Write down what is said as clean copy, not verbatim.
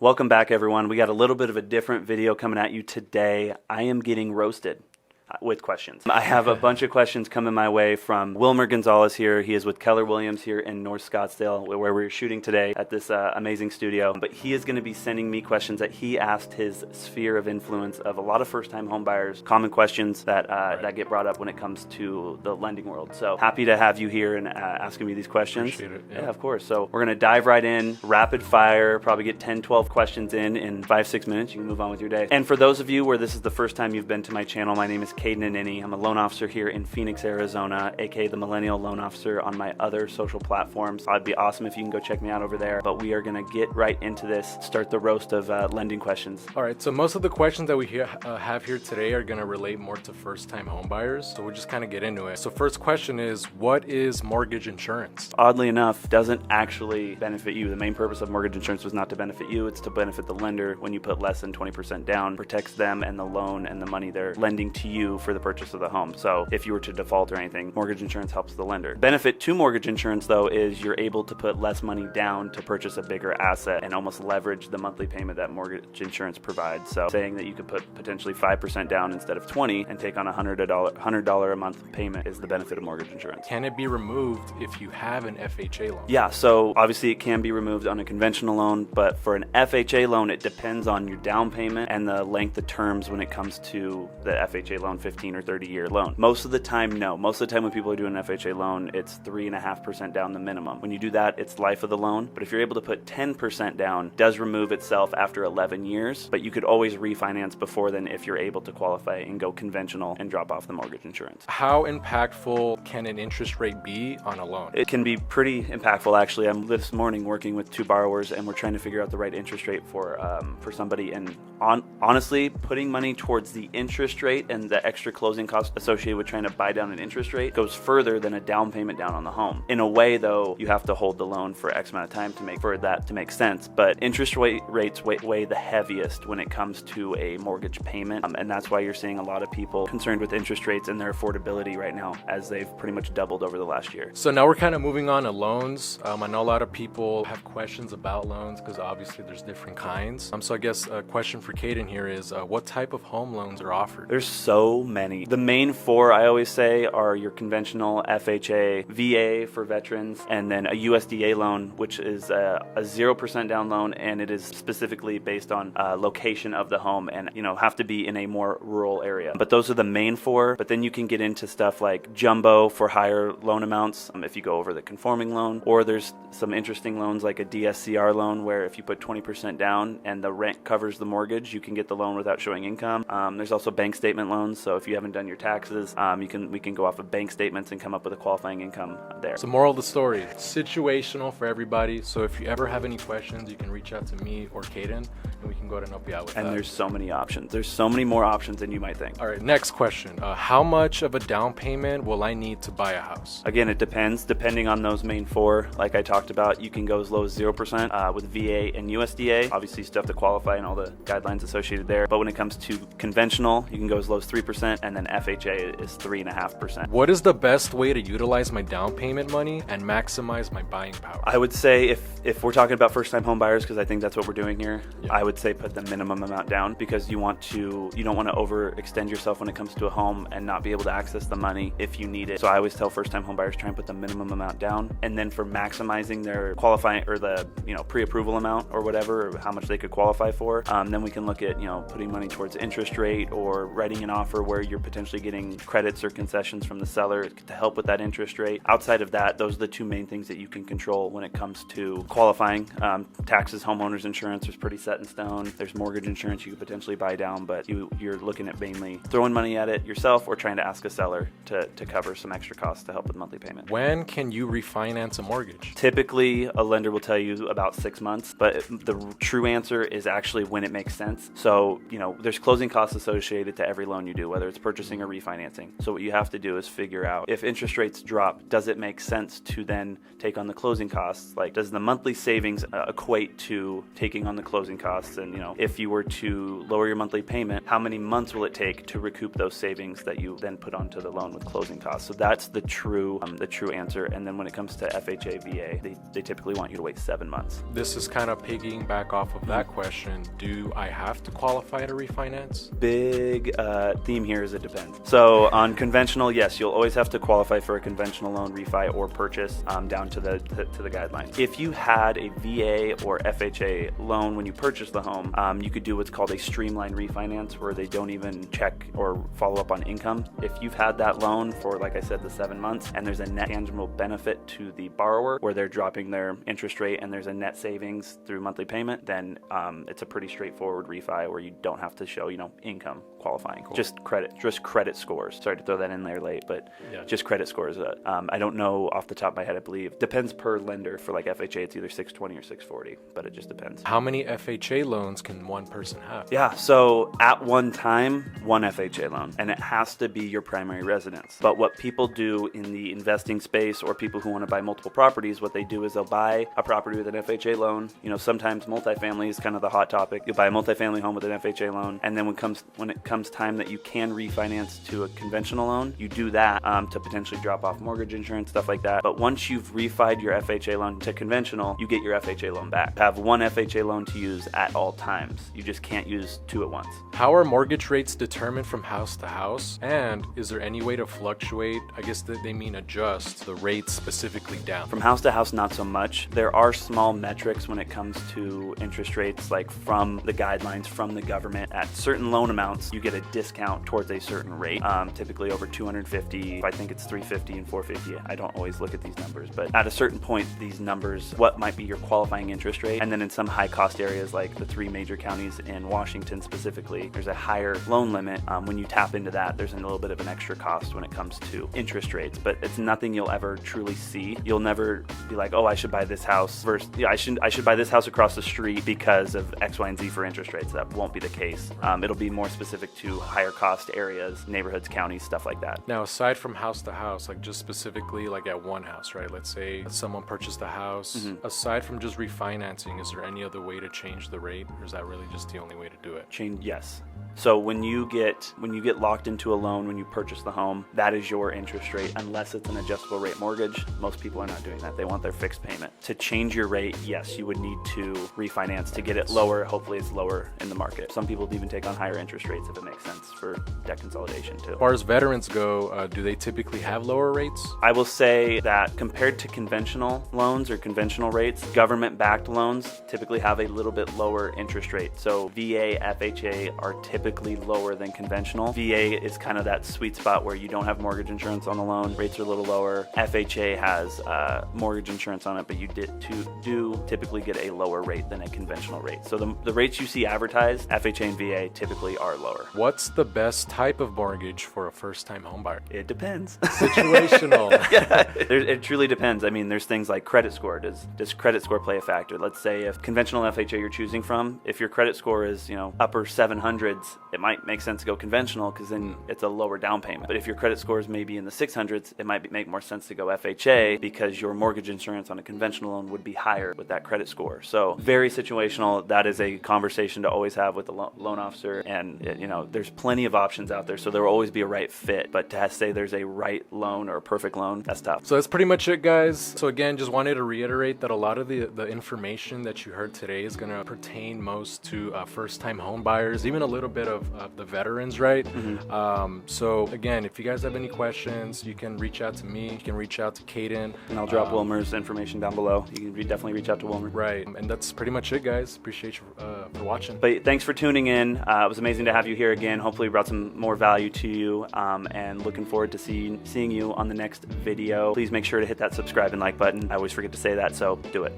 Welcome back, everyone. We got a little bit of a different video coming at you today. I am getting roasted with questions. I have a bunch of questions coming my way from Wilmer Gonzalez here. He is with Keller Williams here in North Scottsdale, where we're shooting today at this amazing studio. But he is going to be sending me questions that he asked his sphere of influence of a lot of first-time home buyers, common questions that that get brought up when it comes to the lending world. So happy to have you here and asking me these questions. Appreciate it. Yeah, of course. So we're going to dive right in, rapid fire, probably get 10, 12 questions in 5-6 minutes. You can move on with your day. And for those of you where this is the first time you've been to my channel, my name is Kadyn Nannini. I'm a loan officer here in Phoenix, Arizona, aka the Millennial loan officer on my other social platforms. It'd be awesome if you can go check me out over there. But we are going to get right into this, start the roast of lending questions. All right, so most of the questions that we have here today are going to relate more to first-time home buyers. So we'll just kind of get into it. So first question is, what is mortgage insurance? Oddly enough, doesn't actually benefit you. The main purpose of mortgage insurance was not to benefit you. It's to benefit the lender. When you put less than 20% down, protects them and the loan and the money they're lending to you for the purchase of the home. So if you were to default or anything, mortgage insurance helps the lender. Benefit to mortgage insurance, though, is you're able to put less money down to purchase a bigger asset and almost leverage the monthly payment that mortgage insurance provides. So saying that you could put potentially 5% down instead of 20 and take on $100 a month payment is the benefit of mortgage insurance. Can it be removed if you have an FHA loan? Yeah, so obviously it can be removed on a conventional loan, but for an FHA loan, it depends on your down payment and the length of terms when it comes to the FHA loan, 15 or 30-year loan. Most of the time, no. Most of the time when people are doing an FHA loan, it's 3.5% down the minimum. When you do that, it's life of the loan. But if you're able to put 10% down, it does remove itself after 11 years, but you could always refinance before then if you're able to qualify and go conventional and drop off the mortgage insurance. How impactful can an interest rate be on a loan? It can be pretty impactful, actually. I'm this morning working with 2 borrowers, and we're trying to figure out the right interest rate for somebody. And honestly, putting money towards the interest rate and the extra closing costs associated with trying to buy down an interest rate goes further than a down payment down on the home. In a way, though, you have to hold the loan for X amount of time for that to make sense. But interest rates weigh the heaviest when it comes to a mortgage payment, and that's why you're seeing a lot of people concerned with interest rates and their affordability right now, as they've pretty much doubled over the last year. So now we're kind of moving on to loans. I know a lot of people have questions about loans because obviously there's different kinds. So I guess a question for Kadyn here is, what type of home loans are offered? There's so many. The main 4 I always say are your conventional FHA, VA for veterans, and then a USDA loan, which is a 0% down loan, and it is specifically based on location of the home and have to be in a more rural area. But those are the main 4. But then you can get into stuff like jumbo for higher loan amounts if you go over the conforming loan, or there's some interesting loans like a DSCR loan where if you put 20% down and the rent covers the mortgage, you can get the loan without showing income. There's also bank statement loans, so if you haven't done your taxes, we can go off of bank statements and come up with a qualifying income there. So moral of the story, situational for everybody. So if you ever have any questions, you can reach out to me or Kadyn, and we can go ahead and help you out with that. And there's so many options. There's so many more options than you might think. All right, next question. How much of a down payment will I need to buy a house? Again, it depends. Depending on those main 4, like I talked about, you can go as low as 0% with VA and USDA. Obviously, you still have to qualify and all the guidelines associated there. But when it comes to conventional, you can go as low as 3%, and then FHA is 3.5%. What is the best way to utilize my down payment money and maximize my buying power? I would say if we're talking about first-time home buyers, because I think that's what we're doing here, yeah, I would say put the minimum amount down, because you don't want to overextend yourself when it comes to a home and not be able to access the money if you need it. So I always tell first-time home buyers, try and put the minimum amount down, and then for maximizing their qualifying or the pre-approval amount or whatever, or how much they could qualify for, then we can look at putting money towards interest rate or writing an offer where you're potentially getting credits or concessions from the seller to help with that interest rate. Outside of that, those are the 2 main things that you can control when it comes to qualifying. Taxes, homeowners insurance is pretty set in stone. There's mortgage insurance you could potentially buy down, but you're looking at mainly throwing money at it yourself or trying to ask a seller to cover some extra costs to help with monthly payment. When can you refinance a mortgage? Typically, a lender will tell you about 6 months, but the true answer is actually when it makes sense. So, there's closing costs associated to every loan you do, do, whether it's purchasing or refinancing. So what you have to do is figure out if interest rates drop, does it make sense to then take on the closing costs? Like, does the monthly savings equate to taking on the closing costs? And if you were to lower your monthly payment, how many months will it take to recoup those savings that you then put onto the loan with closing costs? So that's the true answer. And then when it comes to FHA, VA, they typically want you to wait 7 months. This is kind of piggying back off of that question. Do I have to qualify to refinance? Big theme here is it depends. So on conventional, yes, you'll always have to qualify for a conventional loan, refi, or purchase down to the guidelines. If you had a VA or FHA loan when you purchased the home, you could do what's called a streamlined refinance, where they don't even check or follow up on income. If you've had that loan for, like I said, the 7 months, and there's a net tangible benefit to the borrower where they're dropping their interest rate and there's a net savings through monthly payment, then it's a pretty straightforward refi where you don't have to show income qualifying. Cool. Just credit scores. Sorry to throw that in there late, but yeah. Just credit scores. I don't know off the top of my head. I believe depends per lender. For like FHA, it's either 620 or 640, but it just depends. How many FHA loans can one person have? Yeah, so at one time, one FHA loan, and it has to be your primary residence. But what people do in the investing space, or people who want to buy multiple properties, what they do is they'll buy a property with an FHA loan. Sometimes multifamily is kind of the hot topic. You'll buy a multifamily home with an FHA loan, and then when it comes time that you can refinance to a conventional loan, you do that to potentially drop off mortgage insurance, stuff like that. But once you've refied your FHA loan to conventional, you get your FHA loan back. You have one FHA loan to use at all times. You just can't use two at once. How are mortgage rates determined from house to house? And is there any way to fluctuate, I guess they mean adjust, the rates specifically down? From house to house, not so much. There are small metrics when it comes to interest rates, like from the guidelines from the government. At certain loan amounts, you get a discount towards a certain rate, typically over 250. I think it's 350 and 450. I don't always look at these numbers, but at a certain point, these numbers, what might be your qualifying interest rate? And then in some high cost areas, like the 3 major counties in Washington specifically, there's a higher loan limit. When you tap into that, there's a little bit of an extra cost when it comes to interest rates, but it's nothing you'll ever truly see. You'll never be like, oh, I should buy this house versus, I should buy this house across the street because of X, Y, and Z for interest rates. That won't be the case. It'll be more specific to higher cost areas, neighborhoods, counties, stuff like that. Now, aside from house to house, like just specifically like at one house, right? Let's say someone purchased a house. Aside from just refinancing, is there any other way to change the rate, or is that really just the only way to do it? Yes. So when you get locked into a loan, when you purchase the home, that is your interest rate, unless it's an adjustable rate mortgage. Most people are not doing that. They want their fixed payment. To change your rate, yes, you would need to refinance to get it lower. Hopefully it's lower in the market. Some people even take on higher interest rates if it makes sense for debt consolidation too. As far as veterans go, do they typically have lower rates? I will say that compared to conventional loans or conventional rates, government-backed loans typically have a little bit lower interest rate. So VA, FHA are typically lower than conventional. VA is kind of that sweet spot where you don't have mortgage insurance on the loan. Rates are a little lower. FHA has mortgage insurance on it, but you do typically get a lower rate than a conventional rate. So the rates you see advertised, FHA and VA typically are lower. What's the best type of mortgage for a first-time homebuyer? It depends. Situational. Yeah, it truly depends. I mean, there's things like credit score. Does credit score play a factor? Let's say if conventional FHA you're choosing from, if your credit score is upper 700s, it might make sense to go conventional because then it's a lower down payment. But if your credit score is maybe in the 600s, it might make more sense to go FHA because your mortgage insurance on a conventional loan would be higher with that credit score. So very situational. That is a conversation to always have with the loan officer. And there's plenty of options out there, so there will always be a right fit. But to say there's a right loan or a perfect loan, that's tough. So that's pretty much it, guys. So again, just wanted to reiterate that a lot of the information that you heard today is going to pertain most to first-time home buyers, even a little bit of the veterans, right? So again, if you guys have any questions, you can reach out to me. You can reach out to Kadyn. And I'll drop Wilmer's information down below. You can definitely reach out to Wilmer. Right. And that's pretty much it, guys. Appreciate you for watching. But thanks for tuning in. It was amazing to have you here again. Hopefully we brought some more value to you, and looking forward to seeing you on the next video. Please make sure to hit that subscribe and like button. I always forget to say that, so do it.